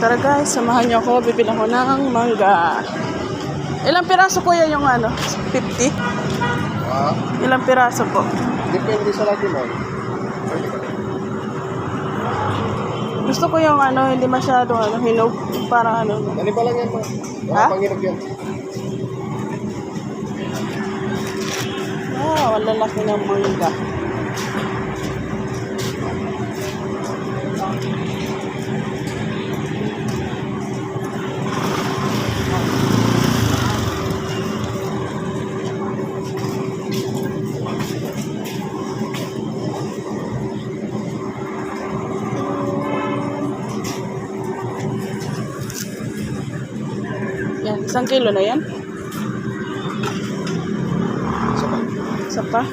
Tara guys, samahan niyo ako. Bibili ko ng mangga. Ilang piraso po yan yung 50? Ilang piraso po? Depende sa lagi mo. Gusto ko yung hindi masyado hinog. Para Dali pa lang yan mo. Ha? Panginog yan. Ang lalaki ng mangga. Yan, 1 kilo na yan? Isa pa. Isa pa?